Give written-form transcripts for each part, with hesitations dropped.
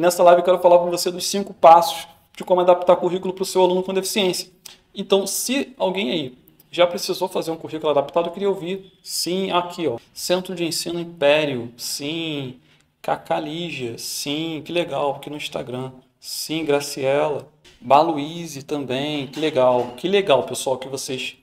nessa live eu quero falar com você dos 5 passos de como adaptar currículo para o seu aluno com deficiência. Então, se alguém aí já precisou fazer um currículo adaptado, eu queria ouvir, sim, aqui, ó. Centro de Ensino Império, sim. Cacá Lígia, sim, que legal, aqui no Instagram. Sim, Graciela. Baluíse também, que legal. Que legal, pessoal, que vocês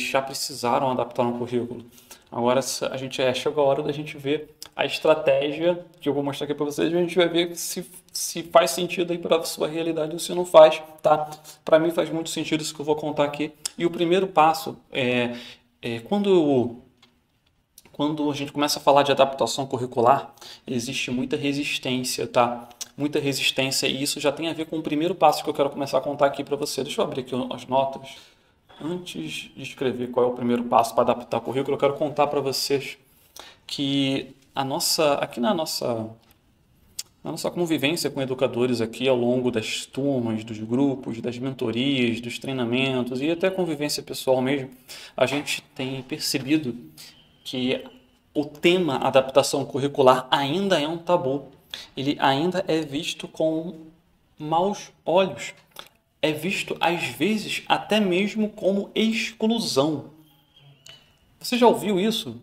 já precisaram adaptar um currículo. Agora chega a hora da gente ver a estratégia que eu vou mostrar aqui para vocês. A gente vai ver se faz sentido aí para a sua realidade ou se não faz, tá? Para mim faz muito sentido isso que eu vou contar aqui. E o primeiro passo quando a gente começa a falar de adaptação curricular, existe muita resistência, tá? Muita resistência, e isso já tem a ver com o primeiro passo que eu quero começar a contar aqui para você. Deixa eu abrir aqui as notas. Antes de escrever qual é o primeiro passo para adaptar o currículo, eu quero contar para vocês que aqui na nossa convivência com educadores aqui ao longo das turmas, dos grupos, das mentorias, dos treinamentos e até a convivência pessoal mesmo, a gente tem percebido que o tema adaptação curricular ainda é um tabu. Ele ainda é visto com maus olhos. É visto, às vezes, até mesmo como exclusão. Você já ouviu isso?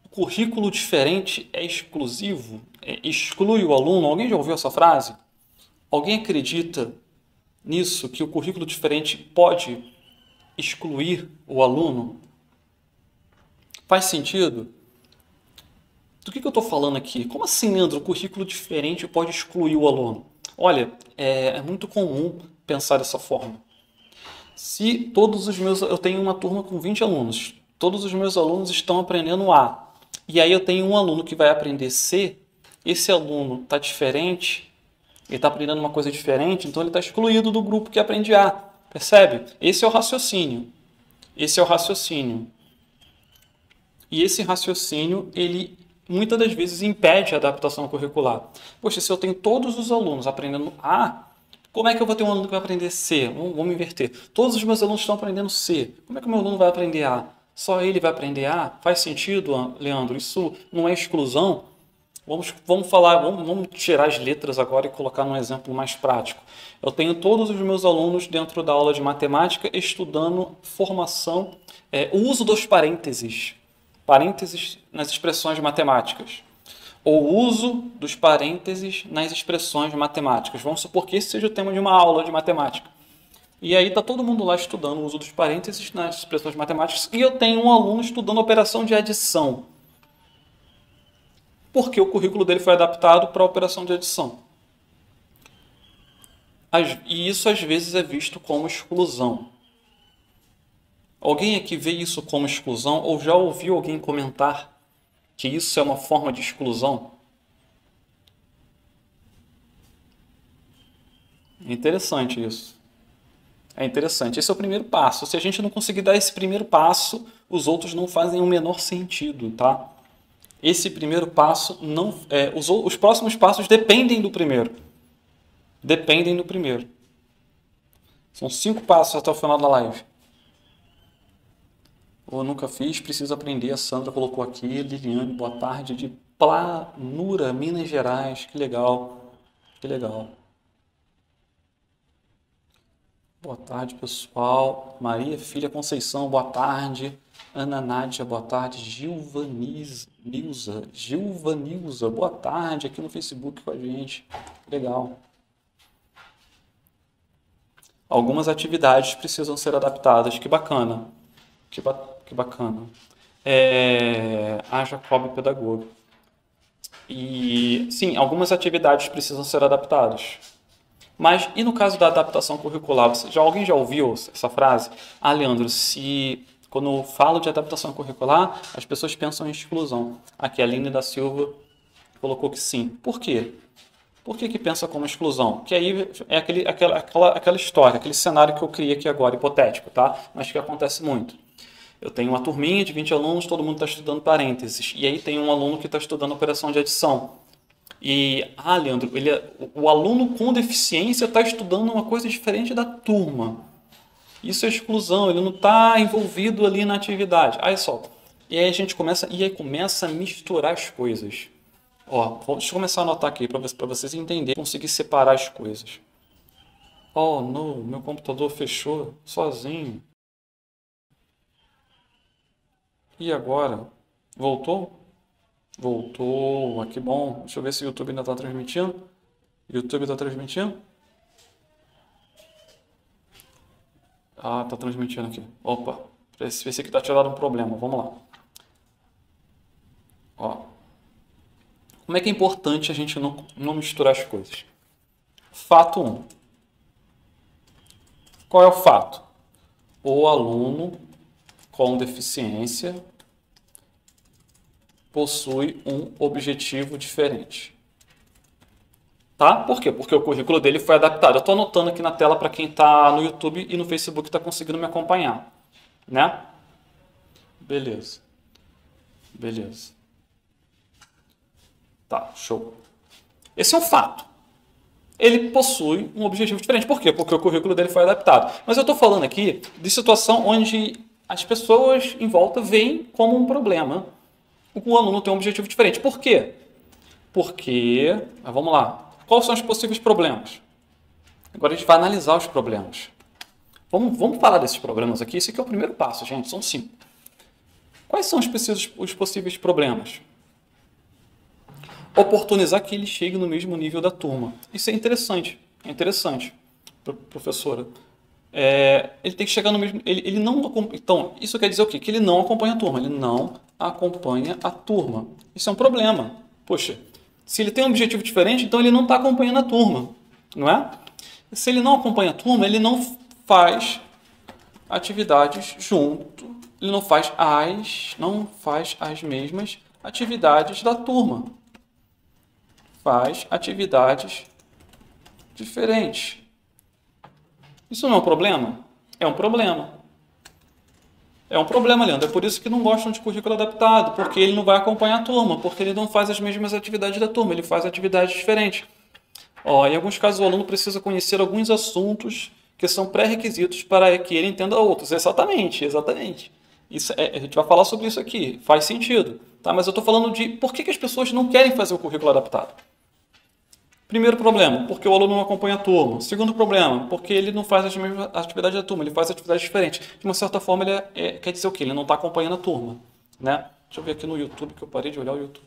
O currículo diferente é exclusivo? Exclui o aluno? Alguém já ouviu essa frase? Alguém acredita nisso, que o currículo diferente pode excluir o aluno? Faz sentido? Do que eu estou falando aqui? Como assim, Leandro? O currículo diferente pode excluir o aluno? Olha, é muito comum pensar dessa forma. Se eu tenho uma turma com 20 alunos, todos os meus alunos estão aprendendo A, e aí eu tenho um aluno que vai aprender C, esse aluno está diferente, ele está aprendendo uma coisa diferente, então ele está excluído do grupo que aprende A. Percebe? Esse é o raciocínio. Esse é o raciocínio. E esse raciocínio, ele muitas das vezes impede a adaptação curricular. Poxa, se eu tenho todos os alunos aprendendo A, como é que eu vou ter um aluno que vai aprender C? Vamos inverter. Todos os meus alunos estão aprendendo C. Como é que o meu aluno vai aprender A? Só ele vai aprender A? Faz sentido, Leandro? Isso não é exclusão? Vamos tirar as letras agora e colocar num exemplo mais prático. Eu tenho todos os meus alunos dentro da aula de matemática estudando formação, o uso dos parênteses nas expressões matemáticas, ou o uso dos parênteses nas expressões matemáticas. Vamos supor que esse seja o tema de uma aula de matemática. E aí está todo mundo lá estudando o uso dos parênteses nas expressões matemáticas e eu tenho um aluno estudando operação de adição. Porque o currículo dele foi adaptado para a operação de adição. E isso às vezes é visto como exclusão. Alguém aqui vê isso como exclusão ou já ouviu alguém comentar que isso é uma forma de exclusão? É interessante isso. É interessante. Esse é o primeiro passo. Se a gente não conseguir dar esse primeiro passo, os outros não fazem o menor sentido, tá? Esse primeiro passo não... os próximos passos dependem do primeiro. Dependem do primeiro. São 5 passos até o final da live. Eu nunca fiz, preciso aprender. A Sandra colocou aqui. Liliane, boa tarde. De Planura, Minas Gerais. Que legal. Que legal. Boa tarde, pessoal. Maria Filha Conceição, boa tarde. Ana Nádia, boa tarde. Gilvanilza, boa tarde. Aqui no Facebook com a gente. Legal. Algumas atividades precisam ser adaptadas. Que bacana. Que bacana. A Jacob Pedagogo. E, sim, algumas atividades precisam ser adaptadas. Mas, e no caso da adaptação curricular? Alguém já ouviu essa frase? Ah, Leandro, quando eu falo de adaptação curricular, as pessoas pensam em exclusão. Aqui a Aline da Silva colocou que sim. Por quê? Por que pensa como exclusão? Que aí é aquela história, aquele cenário que eu criei aqui agora, hipotético, tá? Mas que acontece muito. Eu tenho uma turminha de 20 alunos, todo mundo está estudando parênteses. E aí tem um aluno que está estudando operação de adição. E, Leandro, o aluno com deficiência está estudando uma coisa diferente da turma. Isso é exclusão, ele não está envolvido ali na atividade. Aí só. E aí a gente começa a misturar as coisas. Ó, deixa eu começar a anotar aqui para vocês entenderem, conseguir separar as coisas. Oh, não, meu computador fechou sozinho. E agora? Voltou? Voltou. Ah, que bom. Deixa eu ver se o YouTube ainda está transmitindo. YouTube está transmitindo? Ah, está transmitindo aqui. Opa, esse aqui está te dando um problema. Vamos lá. Ó. Como é que é importante a gente não misturar as coisas? Fato 1. Qual é o fato? O aluno com deficiência possui um objetivo diferente. Tá? Por quê? Porque o currículo dele foi adaptado. Eu estou anotando aqui na tela para quem está no YouTube e no Facebook está conseguindo me acompanhar. Né? Beleza. Beleza. Tá, show. Esse é um fato. Ele possui um objetivo diferente. Por quê? Porque o currículo dele foi adaptado. Mas eu estou falando aqui de situação onde as pessoas em volta veem como um problema o aluno tem um objetivo diferente. Por quê? Porque, vamos lá, quais são os possíveis problemas? Agora a gente vai analisar os problemas. Vamos falar desses problemas aqui. Esse aqui é o primeiro passo, gente, são 5. Quais são os possíveis problemas? Oportunizar que ele chegue no mesmo nível da turma. Isso é interessante, professora. Ele tem que chegar no mesmo... Ele não, então, isso quer dizer o quê? Que ele não acompanha a turma. Ele não acompanha a turma. Isso é um problema. Poxa, se ele tem um objetivo diferente, então ele não está acompanhando a turma, não é? Se ele não acompanha a turma, ele não faz atividades junto, ele não faz as mesmas atividades da turma. Faz atividades diferentes. Isso não é um problema? É um problema. É um problema, Leandro. É por isso que não gostam de currículo adaptado, porque ele não vai acompanhar a turma, porque ele não faz as mesmas atividades da turma, ele faz atividades diferentes. Em alguns casos, o aluno precisa conhecer alguns assuntos que são pré-requisitos para que ele entenda outros. Exatamente. Isso a gente vai falar sobre isso aqui. Faz sentido. Tá? Mas eu estou falando de por que as pessoas não querem fazer o currículo adaptado. Primeiro problema, porque o aluno não acompanha a turma. Segundo problema, porque ele não faz as mesmas atividades da turma, ele faz atividades diferentes. De uma certa forma, quer dizer o quê? Ele não está acompanhando a turma. Né? Deixa eu ver aqui no YouTube, que eu parei de olhar o YouTube.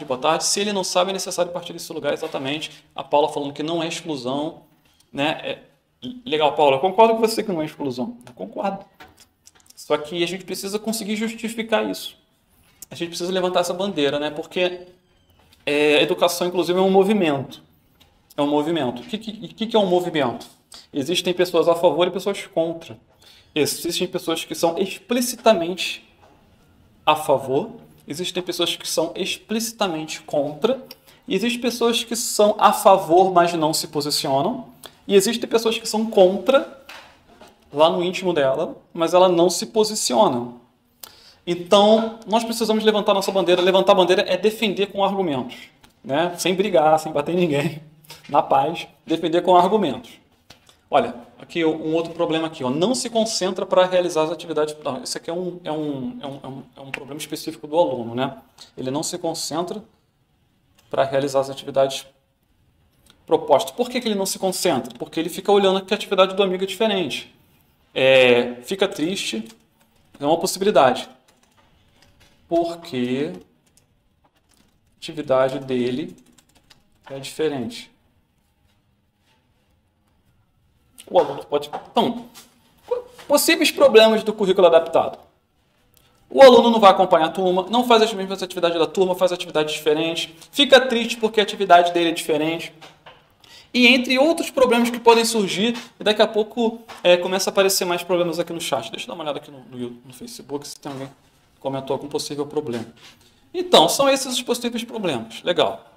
Boa tarde. Se ele não sabe, é necessário partir desse lugar, exatamente. A Paula falando que não é exclusão. Né? Legal, Paula, eu concordo com você que não é exclusão. Eu concordo. Só que a gente precisa conseguir justificar isso. A gente precisa levantar essa bandeira, né? Porque a educação, inclusive, é um movimento. É um movimento. O que é um movimento? Existem pessoas a favor e pessoas contra. Existem pessoas que são explicitamente a favor, existem pessoas que são explicitamente contra, e existem pessoas que são a favor, mas não se posicionam, e existem pessoas que são contra, lá no íntimo dela, mas ela não se posiciona. Então, nós precisamos levantar nossa bandeira. Levantar a bandeira é defender com argumentos, né? Sem brigar, sem bater em ninguém, na paz, defender com argumentos. Olha, aqui um outro problema aqui, não se concentra para realizar as atividades. Não, esse aqui é um problema específico do aluno, né? Ele não se concentra para realizar as atividades propostas. Por que ele não se concentra? Porque ele fica olhando que a atividade do amigo é diferente. Fica triste, é uma possibilidade. Porque a atividade dele é diferente. O aluno pode... Então, possíveis problemas do currículo adaptado. O aluno não vai acompanhar a turma, não faz as mesmas atividades da turma, faz atividades diferentes, fica triste porque a atividade dele é diferente. E entre outros problemas que podem surgir, e daqui a pouco começa a aparecer mais problemas aqui no chat. Deixa eu dar uma olhada aqui no Facebook, se tem alguém que comentou algum possível problema. Então, são esses os possíveis problemas. Legal.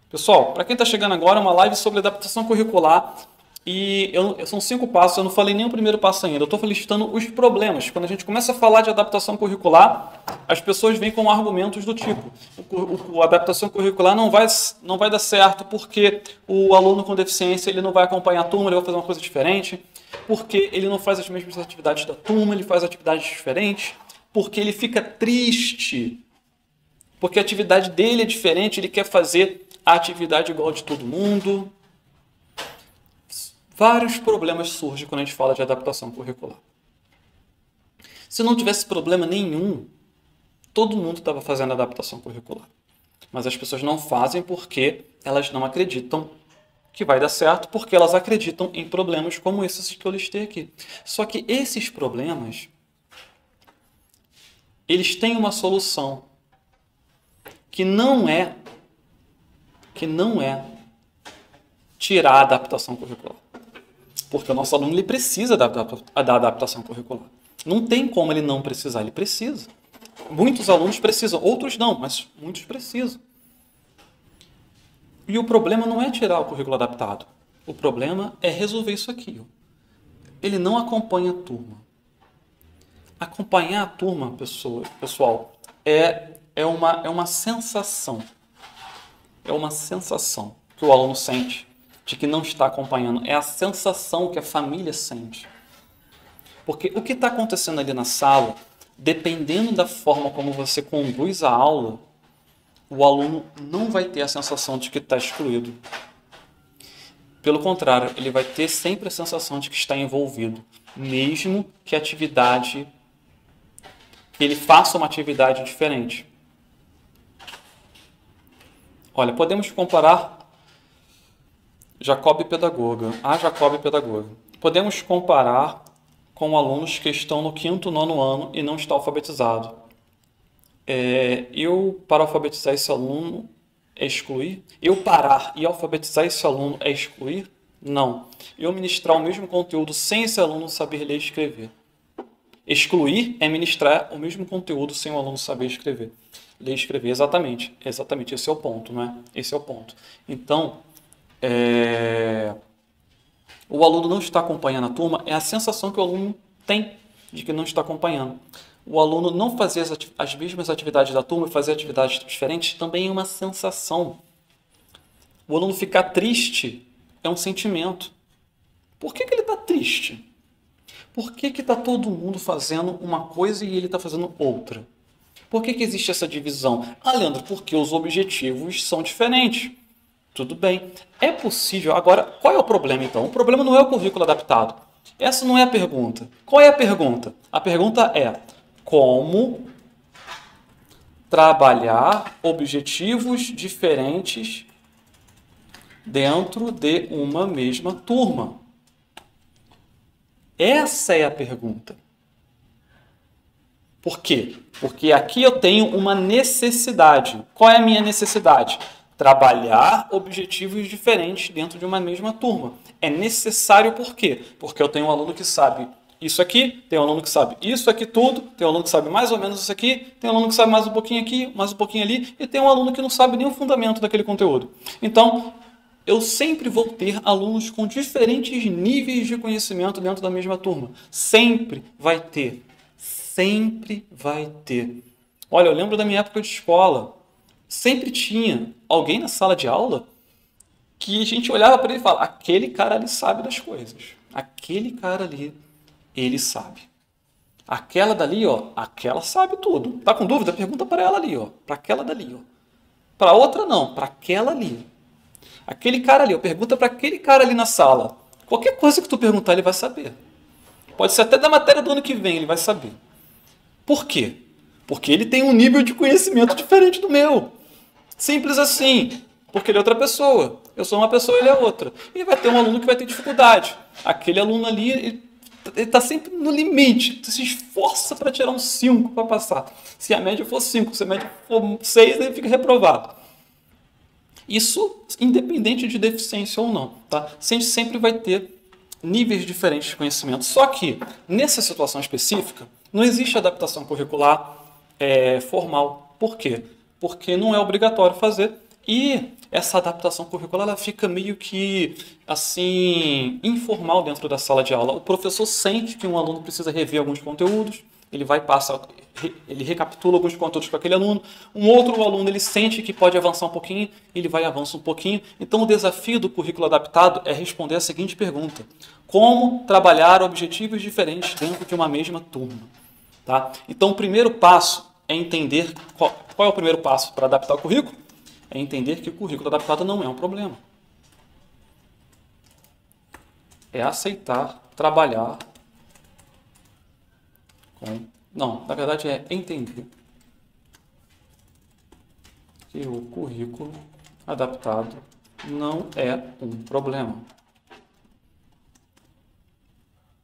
Pessoal, para quem está chegando agora, é uma live sobre adaptação curricular. E são 5 passos, eu não falei nem o primeiro passo ainda, eu estou listando os problemas. Quando a gente começa a falar de adaptação curricular, as pessoas vêm com argumentos do tipo: a adaptação curricular não vai dar certo porque o aluno com deficiência ele não vai acompanhar a turma, ele vai fazer uma coisa diferente, porque ele não faz as mesmas atividades da turma, ele faz atividades diferentes, porque ele fica triste porque a atividade dele é diferente, ele quer fazer a atividade igual de todo mundo. Vários problemas surgem quando a gente fala de adaptação curricular. Se não tivesse problema nenhum, todo mundo estava fazendo adaptação curricular. Mas as pessoas não fazem porque elas não acreditam que vai dar certo, porque elas acreditam em problemas como esses que eu listei aqui. Só que esses problemas, eles têm uma solução que não é tirar a adaptação curricular. Porque o nosso aluno ele precisa da adaptação curricular. Não tem como ele não precisar, ele precisa. Muitos alunos precisam, outros não, mas muitos precisam. E o problema não é tirar o currículo adaptado. O problema é resolver isso aqui. Ele não acompanha a turma. Acompanhar a turma, pessoal, é uma sensação. É uma sensação que o aluno sente de que não está acompanhando. É a sensação que a família sente. Porque o que está acontecendo ali na sala, dependendo da forma como você conduz a aula, o aluno não vai ter a sensação de que está excluído. Pelo contrário, ele vai ter sempre a sensação de que está envolvido, mesmo que ele faça uma atividade diferente. Olha, podemos comparar Jacob pedagoga, a Jacob pedagoga. Podemos comparar com alunos que estão no 5º, 9º ano e não estão alfabetizados. Eu, para alfabetizar esse aluno, é excluir? Eu parar e alfabetizar esse aluno é excluir? Não. Eu ministrar o mesmo conteúdo sem esse aluno saber ler e escrever. Excluir é ministrar o mesmo conteúdo sem o aluno saber escrever. Ler e escrever, exatamente. Exatamente, esse é o ponto, não é? Esse é o ponto. Então, o aluno não está acompanhando a turma, é a sensação que o aluno tem de que não está acompanhando. O aluno não fazer as mesmas atividades da turma e fazer atividades diferentes também é uma sensação. O aluno ficar triste é um sentimento. Por que ele está triste? Por que está todo mundo fazendo uma coisa e ele está fazendo outra? Por que existe essa divisão? Ah, Leandro, porque os objetivos são diferentes. Tudo bem. É possível. Agora, qual é o problema então? O problema não é o currículo adaptado. Essa não é a pergunta. Qual é a pergunta? A pergunta é: como trabalhar objetivos diferentes dentro de uma mesma turma? Essa é a pergunta. Por quê? Porque aqui eu tenho uma necessidade. Qual é a minha necessidade? Trabalhar objetivos diferentes dentro de uma mesma turma. É necessário por quê? Porque eu tenho um aluno que sabe isso aqui, tem um aluno que sabe isso aqui tudo, tem um aluno que sabe mais ou menos isso aqui, tem um aluno que sabe mais um pouquinho aqui, mais um pouquinho ali, e tem um aluno que não sabe nem o fundamento daquele conteúdo. Então, eu sempre vou ter alunos com diferentes níveis de conhecimento dentro da mesma turma. Sempre vai ter. Sempre vai ter. Olha, eu lembro da minha época de escola. Sempre tinha alguém na sala de aula que a gente olhava para ele e falava: aquele cara ali sabe das coisas. Aquele cara ali, ele sabe. Aquela dali, ó, aquela sabe tudo. Tá com dúvida? Pergunta para ela ali, ó. Para aquela dali, ó. Para outra não, para aquela ali. Aquele cara ali, ó, pergunta para aquele cara ali na sala. Qualquer coisa que tu perguntar, ele vai saber. Pode ser até da matéria do ano que vem, ele vai saber. Por quê? Porque ele tem um nível de conhecimento diferente do meu. Simples assim. Porque ele é outra pessoa. Eu sou uma pessoa, ele é outra. E vai ter um aluno que vai ter dificuldade. Aquele aluno ali, ele está sempre no limite. Se esforça para tirar um 5 para passar. Se a média for 5, se a média for 6, ele fica reprovado. Isso independente de deficiência ou não. Tá? A gente sempre vai ter níveis diferentes de conhecimento. Só que, nessa situação específica, não existe adaptação curricular formal. Por quê? Porque não é obrigatório fazer e essa adaptação curricular ela fica meio que assim informal dentro da sala de aula. O professor sente que um aluno precisa rever alguns conteúdos, ele recapitula alguns conteúdos com aquele aluno. Um outro aluno ele sente que pode avançar um pouquinho, ele vai avançar um pouquinho. Então o desafio do currículo adaptado é responder a seguinte pergunta: como trabalhar objetivos diferentes dentro de uma mesma turma? Tá? Então o primeiro passo é entender qual é o primeiro passo para adaptar o currículo? É entender que o currículo adaptado não é um problema. É aceitar, trabalhar com... Não, na verdade é entender que o currículo adaptado não é um problema.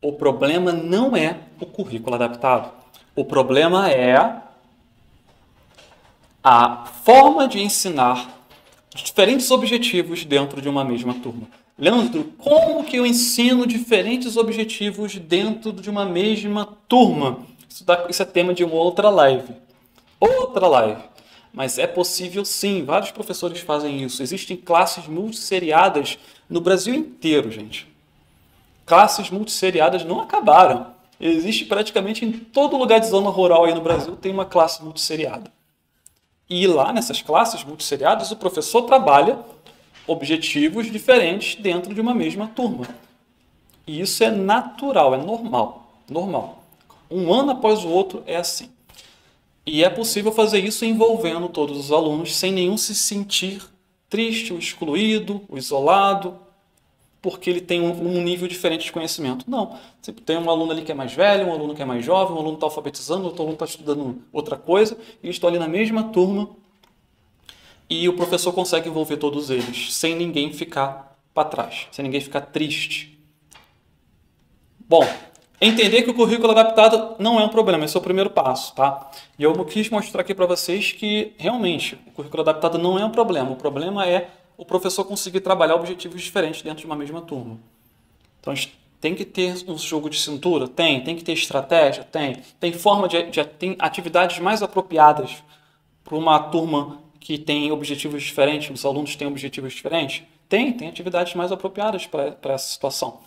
O problema não é o currículo adaptado. O problema é a forma de ensinar diferentes objetivos dentro de uma mesma turma. Leandro, como que eu ensino diferentes objetivos dentro de uma mesma turma? Isso é tema de uma outra live. Outra live. Mas é possível sim, vários professores fazem isso. Existem classes multisseriadas no Brasil inteiro, gente. Classes multisseriadas não acabaram. Existe praticamente em todo lugar de zona rural aí no Brasil tem uma classe multisseriada. E lá nessas classes multisseriadas o professor trabalha objetivos diferentes dentro de uma mesma turma. E isso é natural, é normal. Normal. Um ano após o outro é assim. E é possível fazer isso envolvendo todos os alunos sem nenhum se sentir triste, ou excluído, ou isolado, porque ele tem um nível diferente de conhecimento. Não. Você tem um aluno ali que é mais velho, um aluno que é mais jovem, um aluno está alfabetizando, outro aluno está estudando outra coisa, e eles estão ali na mesma turma e o professor consegue envolver todos eles, sem ninguém ficar para trás, sem ninguém ficar triste. Bom, entender que o currículo adaptado não é um problema, esse é o primeiro passo, tá? E eu quis mostrar aqui para vocês que, realmente, o currículo adaptado não é um problema. O problema é o professor conseguir trabalhar objetivos diferentes dentro de uma mesma turma. Então, a gente tem que ter um jogo de cintura? Tem que ter estratégia? Tem forma tem atividades mais apropriadas para uma turma que tem objetivos diferentes, os alunos têm objetivos diferentes? Tem atividades mais apropriadas para essa situação.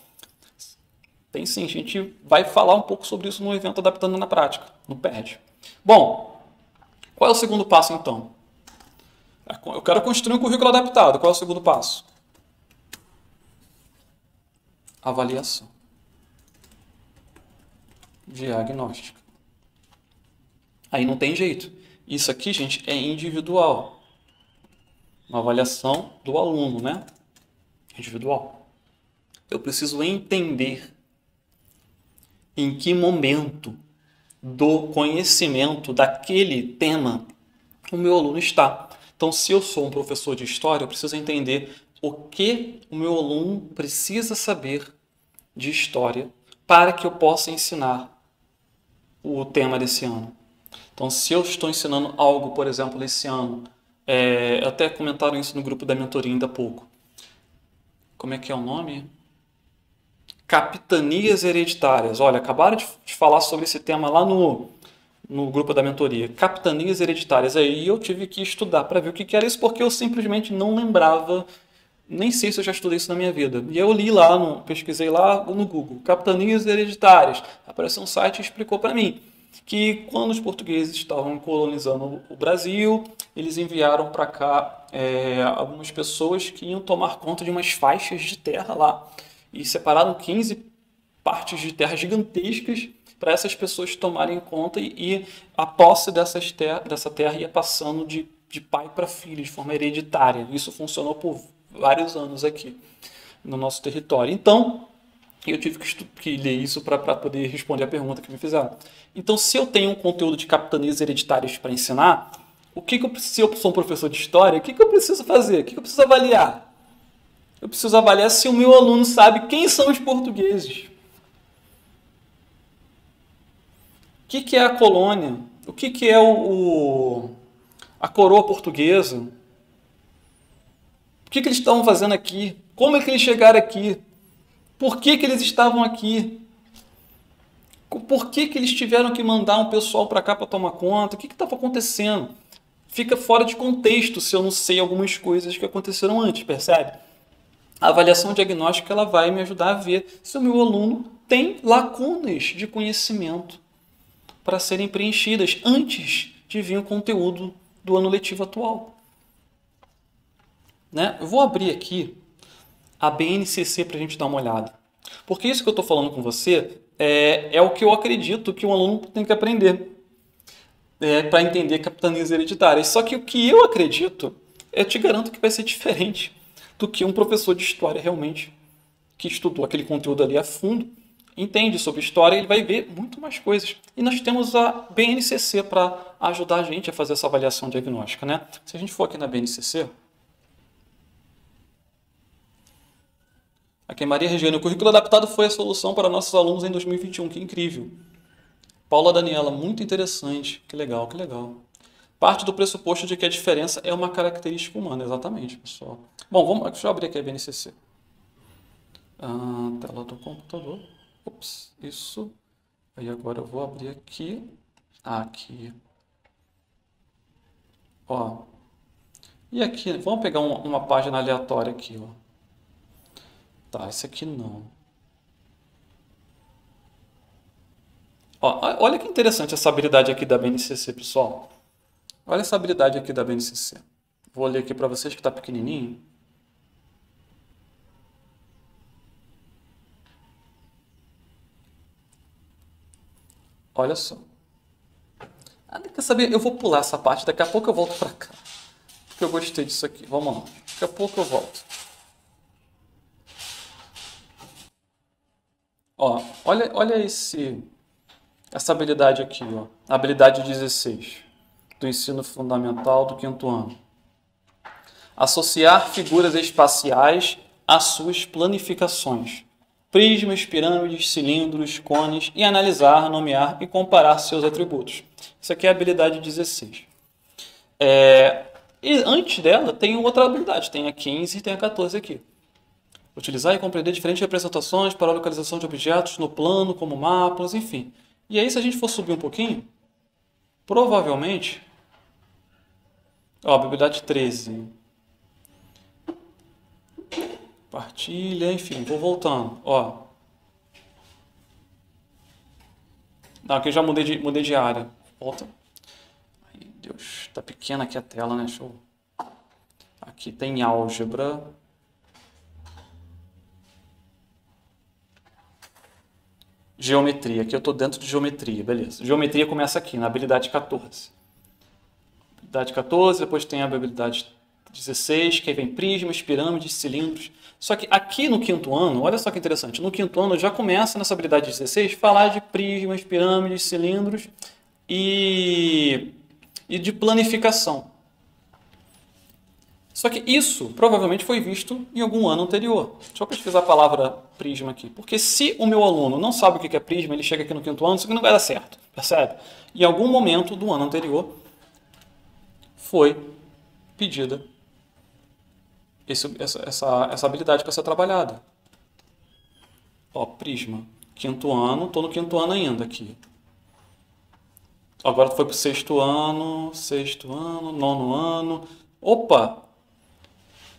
Tem sim, a gente vai falar um pouco sobre isso no evento Adaptando na Prática, no PERD. Bom, qual é o segundo passo então? Eu quero construir um currículo adaptado. Qual é o segundo passo? Avaliação. Diagnóstica. Aí não tem jeito. Isso aqui, gente, é individual. Uma avaliação do aluno, né? Individual. Eu preciso entender em que momento do conhecimento daquele tema o meu aluno está. Então, se eu sou um professor de história, eu preciso entender o que o meu aluno precisa saber de história para que eu possa ensinar o tema desse ano. Então, se eu estou ensinando algo, por exemplo, esse ano, até comentaram isso no grupo da mentoria ainda há pouco. Como é que é o nome? Capitanias hereditárias. Olha, acabaram de falar sobre esse tema lá no grupo da mentoria. Capitanias hereditárias. Aí eu tive que estudar para ver o que era isso, porque eu simplesmente não lembrava, nem sei se eu já estudei isso na minha vida. E eu li lá, pesquisei lá no Google, capitanias hereditárias. Apareceu um site e explicou para mim que quando os portugueses estavam colonizando o Brasil, eles enviaram para cá algumas pessoas que iam tomar conta de umas faixas de terra lá. E separaram 15 partes de terra gigantescas para essas pessoas tomarem conta e a posse dessa terra ia passando de pai para filho, de forma hereditária. Isso funcionou por vários anos aqui no nosso território. Então, eu tive que ler isso para poder responder a pergunta que me fizeram. Então, se eu tenho um conteúdo de capitanias hereditárias para ensinar, se eu sou um professor de história, o que eu preciso fazer? O que eu preciso avaliar? Eu preciso avaliar se o meu aluno sabe quem são os portugueses. O que é a colônia? O que é a coroa portuguesa? O que eles estavam fazendo aqui? Como é que eles chegaram aqui? Por que eles estavam aqui? Por que eles tiveram que mandar um pessoal para cá para tomar conta? O que estava acontecendo? Fica fora de contexto se eu não sei algumas coisas que aconteceram antes, percebe? A avaliação diagnóstica ela vai me ajudar a ver se o meu aluno tem lacunas de conhecimento para serem preenchidas antes de vir o conteúdo do ano letivo atual. Né? Eu vou abrir aqui a BNCC para a gente dar uma olhada. Porque isso que eu estou falando com você é o que eu acredito que um aluno tem que aprender. para entender capitanias hereditárias. Só que o que eu acredito, eu te garanto que vai ser diferente do que um professor de história realmente, que estudou aquele conteúdo ali a fundo, entende sobre história, ele vai ver muito mais coisas. E nós temos a BNCC para ajudar a gente a fazer essa avaliação diagnóstica, né? Se a gente for aqui na BNCC, aqui Maria Regiane, o currículo adaptado foi a solução para nossos alunos em 2021, que incrível. Paula Daniela, muito interessante, que legal, que legal. Parte do pressuposto de que a diferença é uma característica humana, exatamente, pessoal. Bom, deixa eu abrir aqui a BNCC. Tela do computador. Ops, isso. Aí agora eu vou abrir aqui. Aqui. Ó. E aqui, vamos pegar uma página aleatória aqui, ó. Tá, esse aqui não. Ó, olha que interessante essa habilidade aqui da BNCC, pessoal. Olha essa habilidade aqui da BNCC. Vou ler aqui para vocês que está pequenininho. Olha só. Quer saber? Eu vou pular essa parte, daqui a pouco eu volto para cá. Porque eu gostei disso aqui. Vamos lá. Daqui a pouco eu volto. Ó, olha essa habilidade aqui, ó. Habilidade 16 do ensino fundamental do 5º ano. Associar figuras espaciais às suas planificações. Prismas, pirâmides, cilindros, cones e analisar, nomear e comparar seus atributos. Isso aqui é a habilidade 16. E antes dela tem outra habilidade, tem a 15 e tem a 14 aqui. Utilizar e compreender diferentes representações para a localização de objetos no plano, como mapas, enfim. E aí, se a gente for subir um pouquinho, provavelmente... Ó, habilidade 13. Partilha, enfim, vou voltando. Ó. Não, aqui eu já mudei de área. Volta. Ai, Deus, tá pequena aqui a tela, né? Show. Aqui tem álgebra. Geometria. Aqui eu estou dentro de geometria, beleza. Geometria começa aqui, na habilidade 14. Habilidade 14, depois tem a habilidade 16, que aí vem prismas, pirâmides, cilindros. Só que aqui no 5º ano, olha só que interessante, no 5º ano já começa nessa habilidade 16 falar de prismas, pirâmides, cilindros e de planificação. Só que isso provavelmente foi visto em algum ano anterior. Deixa eu pesquisar a palavra prisma aqui. Porque se o meu aluno não sabe o que é prisma, ele chega aqui no 5º ano, isso aqui não vai dar certo, percebe? Em algum momento do ano anterior foi pedida essa habilidade para ser trabalhada. Ó, prisma. 5º ano, estou no 5º ano ainda aqui. Agora foi para o 6º ano, 9º ano. Opa!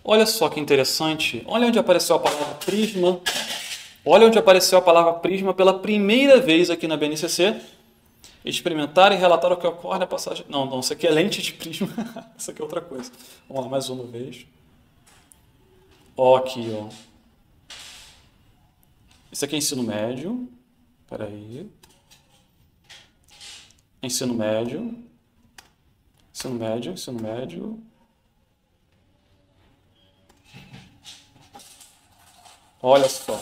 Olha só que interessante. Olha onde apareceu a palavra prisma. Olha onde apareceu a palavra prisma pela primeira vez aqui na BNCC. Experimentar e relatar o que ocorre na passagem. Não, isso aqui é lente de prisma. Isso aqui é outra coisa. Vamos lá, mais uma vez. Ó, aqui, ó. Isso aqui é ensino médio. Espera aí. Ensino médio. Ensino médio, ensino médio. Olha só.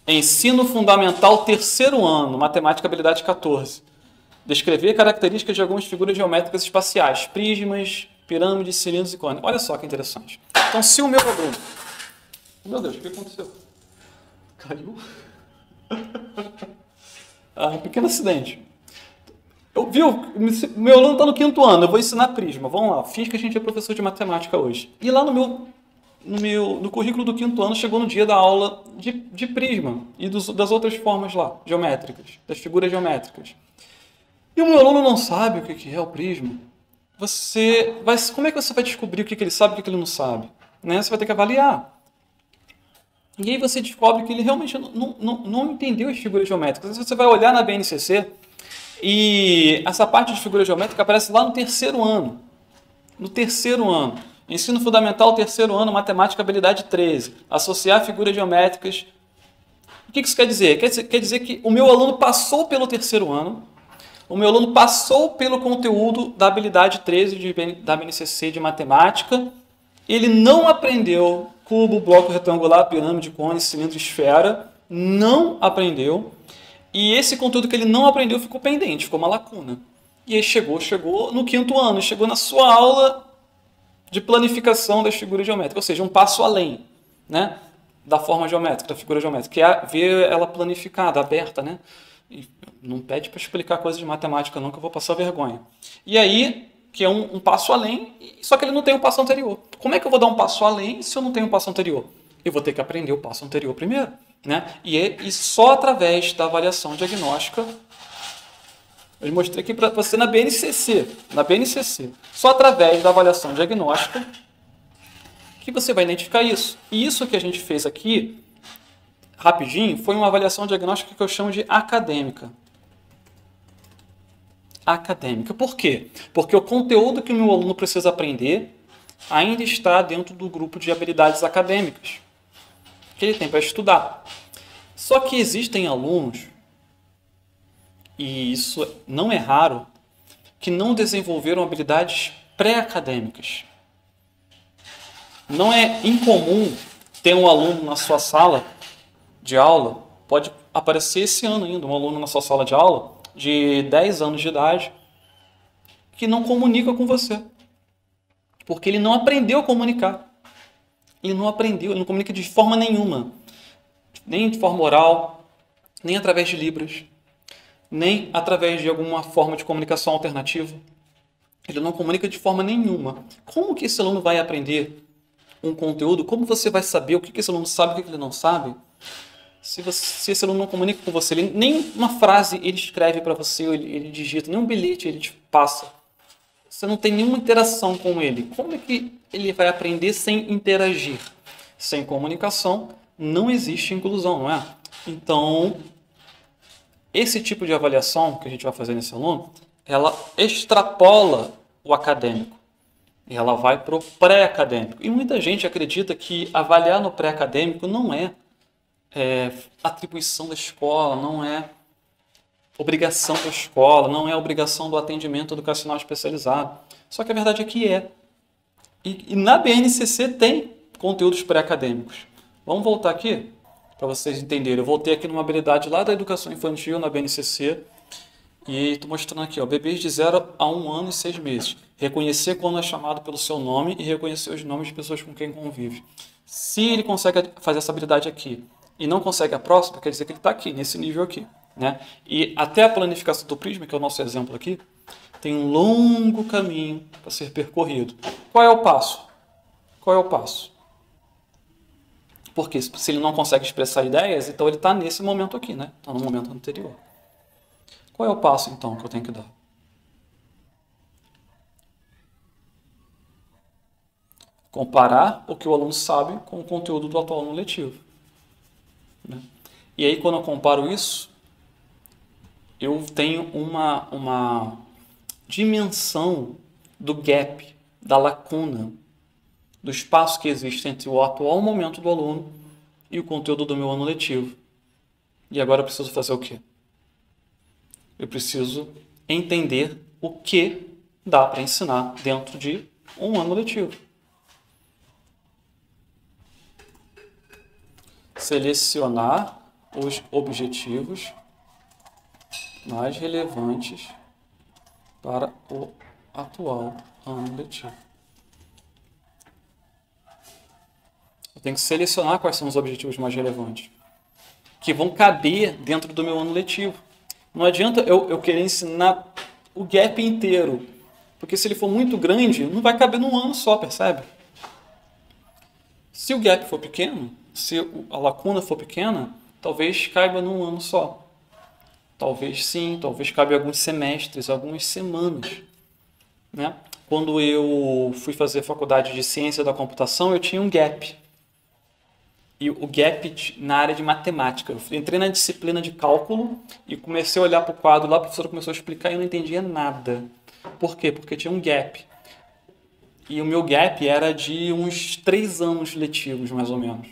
Ensino fundamental 3º ano, matemática habilidade 14. Descrever características de algumas figuras geométricas espaciais, prismas, pirâmides, cilindros e cones. Olha só que interessante. Então, se o meu aluno... Meu Deus, o que aconteceu? Caiu? Um pequeno acidente. Meu aluno está no 5º ano, eu vou ensinar prisma. Vamos lá, fiz que a gente é professor de matemática hoje. E lá no currículo do 5º ano chegou no dia da aula de prisma e das outras formas lá, geométricas, das figuras geométricas. E o meu aluno não sabe o que é o prisma. Como é que você vai descobrir o que ele sabe e o que ele não sabe? Né? Você vai ter que avaliar. E aí você descobre que ele realmente não entendeu as figuras geométricas. Às vezes você vai olhar na BNCC e essa parte de figura geométrica aparece lá no 3º ano. No 3º ano. Ensino fundamental 3º ano, matemática habilidade 13. Associar figuras geométricas. O que isso quer dizer? Quer dizer que o meu aluno passou pelo 3º ano, O meu aluno passou pelo conteúdo da habilidade 13 da BNCC de matemática, ele não aprendeu cubo, bloco retangular, pirâmide, cone, cilindro, esfera, não aprendeu, e esse conteúdo que ele não aprendeu ficou pendente, ficou uma lacuna. E aí chegou no quinto ano, chegou na sua aula de planificação das figuras geométricas, ou seja, um passo além, né, da forma geométrica, da figura geométrica, que é ver ela planificada, aberta, né? E não pede para explicar coisas de matemática não, que eu vou passar vergonha. E aí, que é um passo além, só que ele não tem um passo anterior. Como é que eu vou dar um passo além se eu não tenho um passo anterior? Eu vou ter que aprender o passo anterior primeiro, né? E só através da avaliação diagnóstica, eu mostrei aqui para você na BNCC, só através da avaliação diagnóstica que você vai identificar isso. E isso que a gente fez aqui, rapidinho, foi uma avaliação diagnóstica que eu chamo de acadêmica. Acadêmica. Por quê? Porque o conteúdo que o meu aluno precisa aprender ainda está dentro do grupo de habilidades acadêmicas que ele tem para estudar. Só que existem alunos, e isso não é raro, que não desenvolveram habilidades pré-acadêmicas. Não é incomum ter um aluno na sua sala de aula, pode aparecer esse ano ainda, um aluno na sua sala de aula de 10 anos de idade que não comunica com você, porque ele não aprendeu a comunicar. Ele não aprendeu, ele não comunica de forma nenhuma, nem de forma oral, nem através de libras, nem através de alguma forma de comunicação alternativa. Ele não comunica de forma nenhuma. Como que esse aluno vai aprender um conteúdo? Como você vai saber o que esse aluno sabe e o que ele não sabe? Se esse aluno não comunica com você, nem uma frase ele escreve para você, ele digita, nem um bilhete ele te passa. Você não tem nenhuma interação com ele. Como é que ele vai aprender sem interagir? Sem comunicação, não existe inclusão, não é? Então, esse tipo de avaliação que a gente vai fazer nesse aluno, ela extrapola o acadêmico. E ela vai para o pré-acadêmico. E muita gente acredita que avaliar no pré-acadêmico não é atribuição da escola, não é obrigação da escola, não é obrigação do atendimento educacional especializado. Só que a verdade é que é. E na BNCC tem conteúdos pré-acadêmicos. Vamos voltar aqui para vocês entenderem. Eu voltei aqui numa habilidade lá da educação infantil na BNCC e estou mostrando aqui, ó, bebês de 0 a 1 ano e 6 meses. Reconhecer quando é chamado pelo seu nome e reconhecer os nomes de pessoas com quem convive. Se ele consegue fazer essa habilidade aqui e não consegue a próxima, quer dizer que ele está aqui, nesse nível aqui, né? E até a planificação do Prisma, que é o nosso exemplo aqui, tem um longo caminho para ser percorrido. Qual é o passo? Qual é o passo? Porque se ele não consegue expressar ideias, então ele está nesse momento aqui, né? Está no momento anterior. Qual é o passo, então, que eu tenho que dar? Comparar o que o aluno sabe com o conteúdo do atual ano letivo, né? E aí, quando eu comparo isso, eu tenho uma dimensão do gap, da lacuna, do espaço que existe entre o atual momento do aluno e o conteúdo do meu ano letivo. E agora eu preciso fazer o quê? Eu preciso entender o que dá para ensinar dentro de um ano letivo. Selecionar os objetivos mais relevantes para o atual ano letivo. Eu tenho que selecionar quais são os objetivos mais relevantes, que vão caber dentro do meu ano letivo. Não adianta eu querer ensinar o gap inteiro, porque se ele for muito grande, não vai caber num ano só, percebe? Se o gap for pequeno, se a lacuna for pequena, talvez caiba num ano só. Talvez sim, talvez caiba alguns semestres, algumas semanas, né? Quando eu fui fazer faculdade de ciência da computação, eu tinha um gap. E o gap na área de matemática. Eu entrei na disciplina de cálculo e comecei a olhar para o quadro lá, a professora começou a explicar e eu não entendia nada. Por quê? Porque tinha um gap. E o meu gap era de uns 3 anos letivos, mais ou menos.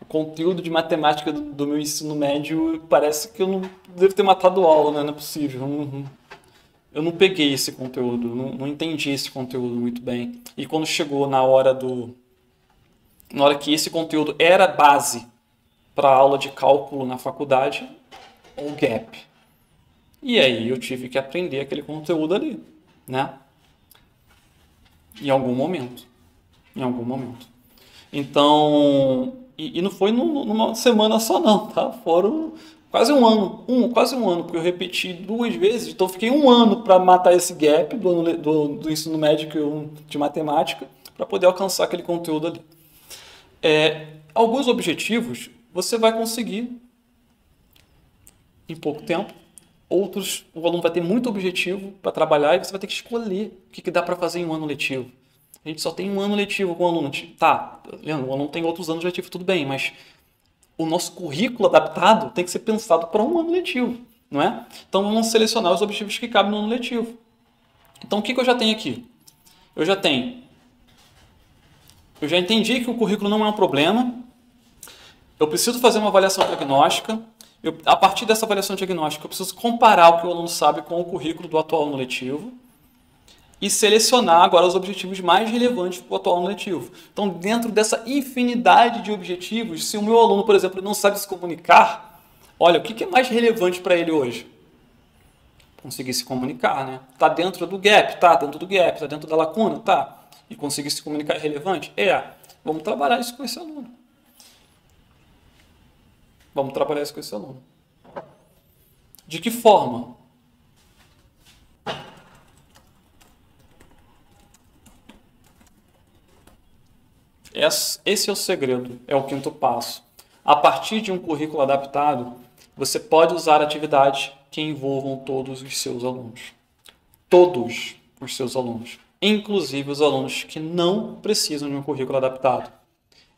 conteúdo de matemática do meu ensino médio, parece que eu não devo ter matado aula, né? Não é possível. Eu não peguei esse conteúdo, não entendi esse conteúdo muito bem. E quando chegou na hora que esse conteúdo era base para a aula de cálculo na faculdade, o gap. E aí eu tive que aprender aquele conteúdo ali, né? Em algum momento. Em algum momento. Então, e não foi numa semana só não, tá? Foram quase um ano, quase um ano, porque eu repeti 2 vezes, então eu fiquei 1 ano para matar esse gap do ensino médio de matemática, para poder alcançar aquele conteúdo ali. Alguns objetivos você vai conseguir em pouco tempo, outros o aluno vai ter muito objetivo para trabalhar e você vai ter que escolher o que dá para fazer em um ano letivo. A gente só tem 1 ano letivo com o aluno. Tá, Leandro, o aluno tem outros anos letivos, tudo bem, mas o nosso currículo adaptado tem que ser pensado para 1 ano letivo, não é? Então vamos selecionar os objetivos que cabem no ano letivo. Então o que eu já tenho aqui? Eu já entendi que o currículo não é um problema, eu preciso fazer uma avaliação diagnóstica, a partir dessa avaliação diagnóstica eu preciso comparar o que o aluno sabe com o currículo do atual ano letivo, e selecionar agora os objetivos mais relevantes para o atual ano letivo. Então, dentro dessa infinidade de objetivos, se o meu aluno, por exemplo, não sabe se comunicar, olha, o que é mais relevante para ele hoje? Conseguir se comunicar, né? Está dentro do gap? Tá dentro do gap. Está dentro da lacuna? Tá. E conseguir se comunicar é relevante? Vamos trabalhar isso com esse aluno. Vamos trabalhar isso com esse aluno. De que forma? Esse é o segredo, é o 5º passo. A partir de um currículo adaptado, você pode usar atividades que envolvam todos os seus alunos. Todos os seus alunos. Inclusive os alunos que não precisam de um currículo adaptado.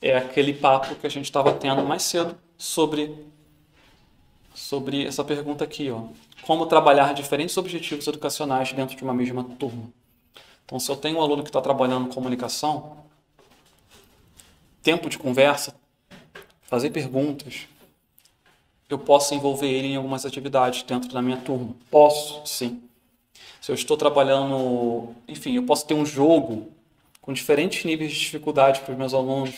É aquele papo que a gente estava tendo mais cedo sobre essa pergunta aqui. Como trabalhar diferentes objetivos educacionais dentro de uma mesma turma. Então, se eu tenho um aluno que está trabalhando comunicação, tempo de conversa, fazer perguntas, eu posso envolver ele em algumas atividades dentro da minha turma. Posso, sim. Se eu estou trabalhando, enfim, eu posso ter um jogo com diferentes níveis de dificuldade para os meus alunos.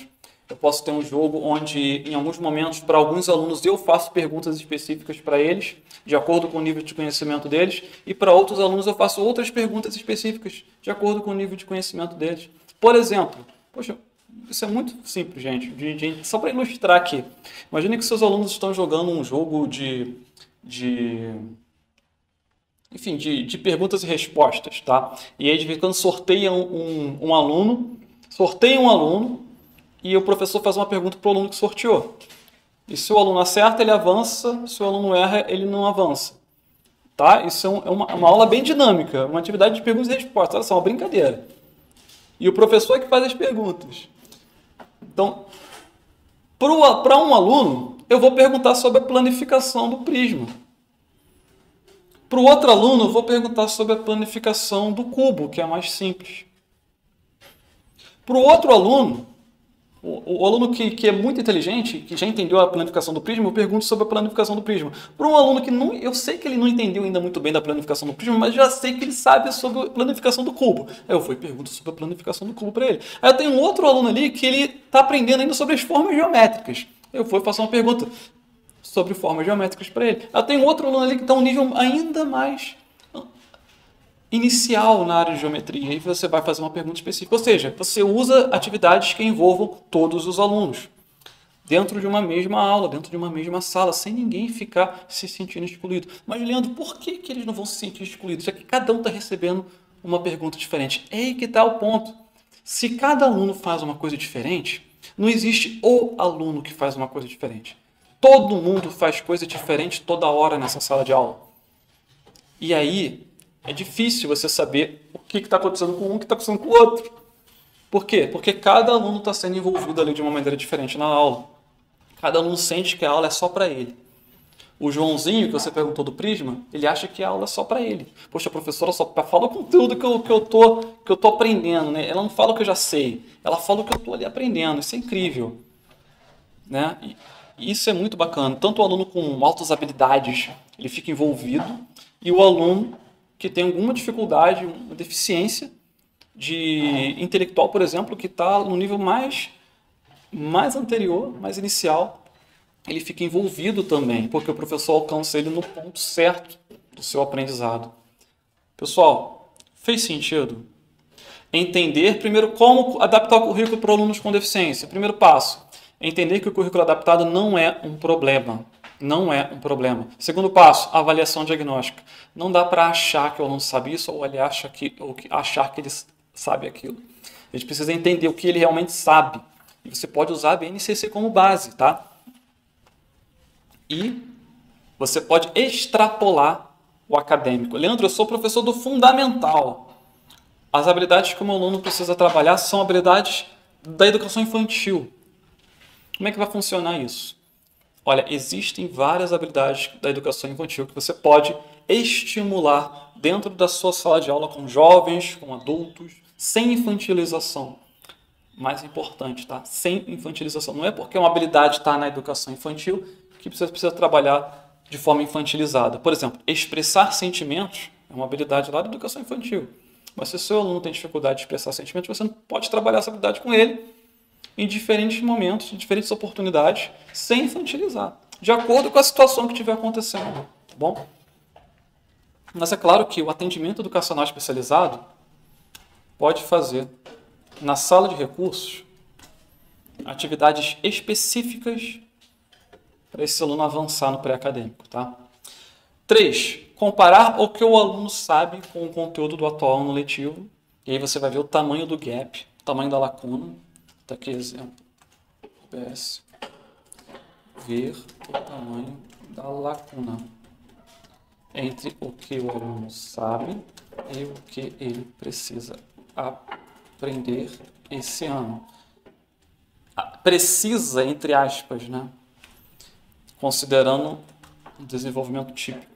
Eu posso ter um jogo onde, em alguns momentos, para alguns alunos, eu faço perguntas específicas para eles, de acordo com o nível de conhecimento deles, e para outros alunos eu faço outras perguntas específicas, de acordo com o nível de conhecimento deles. Por exemplo, isso é muito simples, gente. Só para ilustrar aqui. Imagine que seus alunos estão jogando um jogo de perguntas e respostas, tá? E aí, de vez em quando, sorteia um aluno, e o professor faz uma pergunta para o aluno que sorteou. E se o aluno acerta, ele avança. Se o aluno erra, ele não avança. Tá? Isso é uma aula bem dinâmica, uma atividade de perguntas e respostas. Olha só, uma brincadeira. E o professor é que faz as perguntas. Então, para um aluno, eu vou perguntar sobre a planificação do prisma. Para o outro aluno, eu vou perguntar sobre a planificação do cubo, que é mais simples. Para o outro aluno, o aluno que é muito inteligente, que já entendeu a planificação do prisma, eu pergunto sobre a planificação do prisma. Para um aluno que eu sei que ele não entendeu ainda muito bem da planificação do prisma, mas já sei que ele sabe sobre a planificação do cubo. Aí eu vou e pergunto sobre a planificação do cubo para ele. Aí eu tenho um outro aluno ali que ele está aprendendo ainda sobre as formas geométricas. Eu vou e faço uma pergunta sobre formas geométricas para ele. Eu tenho outro aluno ali que está um nível ainda mais inicial na área de geometria, e você vai fazer uma pergunta específica. Ou seja, você usa atividades que envolvam todos os alunos, dentro de uma mesma aula, dentro de uma mesma sala, sem ninguém ficar se sentindo excluído. Mas, Leandro, por que eles não vão se sentir excluídos? Já que cada um está recebendo uma pergunta diferente. É aí que está o ponto. Se cada aluno faz uma coisa diferente, não existe o aluno que faz uma coisa diferente. Todo mundo faz coisa diferente toda hora nessa sala de aula. E aí é difícil você saber o que está acontecendo com um e o que está acontecendo com o outro. Por quê? Porque cada aluno está sendo envolvido ali de uma maneira diferente na aula. Cada aluno sente que a aula é só para ele. O Joãozinho, que você perguntou do Prisma, ele acha que a aula é só para ele. Poxa, a professora só fala o conteúdo que eu tô aprendendo, né? Ela não fala o que eu já sei. Ela fala o que eu estou ali aprendendo. Isso é incrível. né? E isso é muito bacana. Tanto o aluno com altas habilidades, ele fica envolvido, e o aluno que tem alguma dificuldade, uma deficiência de intelectual, por exemplo, que está no nível mais anterior, mais inicial, ele fica envolvido também, porque o professor alcança ele no ponto certo do seu aprendizado. Pessoal, fez sentido? Entender, primeiro, como adaptar o currículo para alunos com deficiência. Primeiro passo, entender que o currículo adaptado não é um problema. Não é um problema. Segundo passo, avaliação diagnóstica. Não dá para achar que o aluno sabe isso ou ele achar que ele sabe aquilo. A gente precisa entender o que ele realmente sabe. E você pode usar a BNCC como base, tá? E você pode extrapolar o acadêmico. Leandro, eu sou professor do fundamental. As habilidades que o meu aluno precisa trabalhar são habilidades da educação infantil. Como é que vai funcionar isso? Olha, existem várias habilidades da educação infantil que você pode estimular dentro da sua sala de aula com jovens, com adultos, sem infantilização. Mais importante, tá? Sem infantilização. Não é porque uma habilidade está na educação infantil que você precisa trabalhar de forma infantilizada. Por exemplo, expressar sentimentos é uma habilidade lá da educação infantil. Mas se o seu aluno tem dificuldade de expressar sentimentos, você não pode trabalhar essa habilidade com ele em diferentes momentos, em diferentes oportunidades, sem infantilizar, de acordo com a situação que estiver acontecendo. Tá bom? Mas é claro que o atendimento educacional especializado pode fazer, na sala de recursos, atividades específicas para esse aluno avançar no pré-acadêmico. Tá? 3. Comparar o que o aluno sabe com o conteúdo do atual ano letivo. E aí você vai ver o tamanho do gap, o tamanho da lacuna. Está aqui exemplo. PS. Ver o tamanho da lacuna entre o que o aluno sabe e o que ele precisa aprender esse ano. Precisa, entre aspas, né? Considerando o desenvolvimento típico.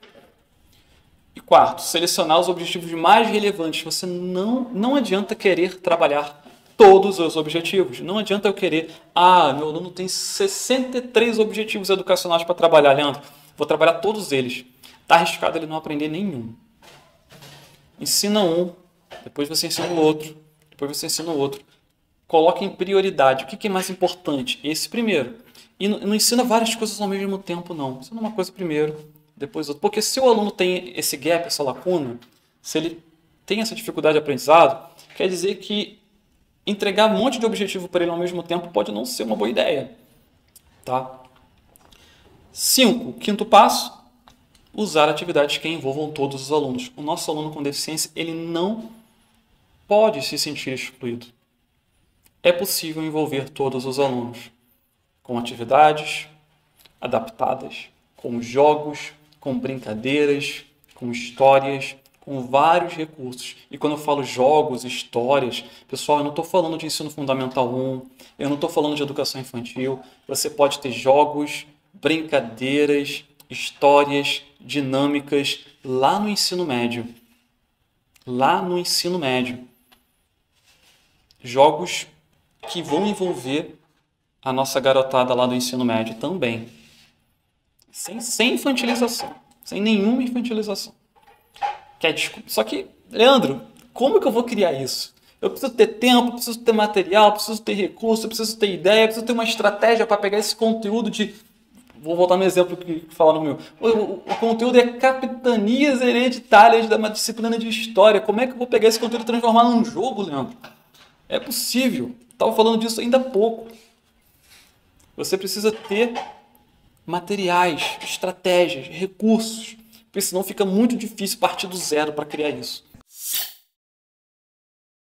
E 4, selecionar os objetivos mais relevantes. Você não adianta querer trabalhar todos os objetivos. Não adianta eu querer, meu aluno tem 63 objetivos educacionais para trabalhar, Leandro. Vou trabalhar todos eles. Está arriscado ele não aprender nenhum. Ensina um, depois você ensina o outro, depois você ensina o outro. Coloque em prioridade. O que é mais importante? Esse primeiro. E não ensina várias coisas ao mesmo tempo, não. Ensina uma coisa primeiro, depois outra. Porque se o aluno tem esse gap, essa lacuna, se ele tem essa dificuldade de aprendizado, quer dizer que entregar um monte de objetivo para ele ao mesmo tempo pode não ser uma boa ideia. Tá? 5. Quinto passo, usar atividades que envolvam todos os alunos. O nosso aluno com deficiência, ele não pode se sentir excluído. É possível envolver todos os alunos com atividades adaptadas, com jogos, com brincadeiras, com histórias, com vários recursos. E quando eu falo jogos, histórias, pessoal, eu não estou falando de ensino fundamental 1, eu não estou falando de educação infantil. Você pode ter jogos, brincadeiras, histórias, dinâmicas lá no ensino médio. Lá no ensino médio. Jogos que vão envolver a nossa garotada lá do ensino médio também. Sem infantilização. Sem nenhuma infantilização. Só que, Leandro, como que eu vou criar isso? Eu preciso ter tempo, preciso ter material, preciso ter recurso, preciso ter ideia, preciso ter uma estratégia para pegar esse conteúdo de... Vou voltar no exemplo que falaram no meu. O conteúdo é capitanias hereditárias da disciplina de história. Como é que eu vou pegar esse conteúdo e transformar num jogo, Leandro? É possível. Estava falando disso ainda há pouco. Você precisa ter materiais, estratégias, recursos, porque senão fica muito difícil partir do zero para criar isso.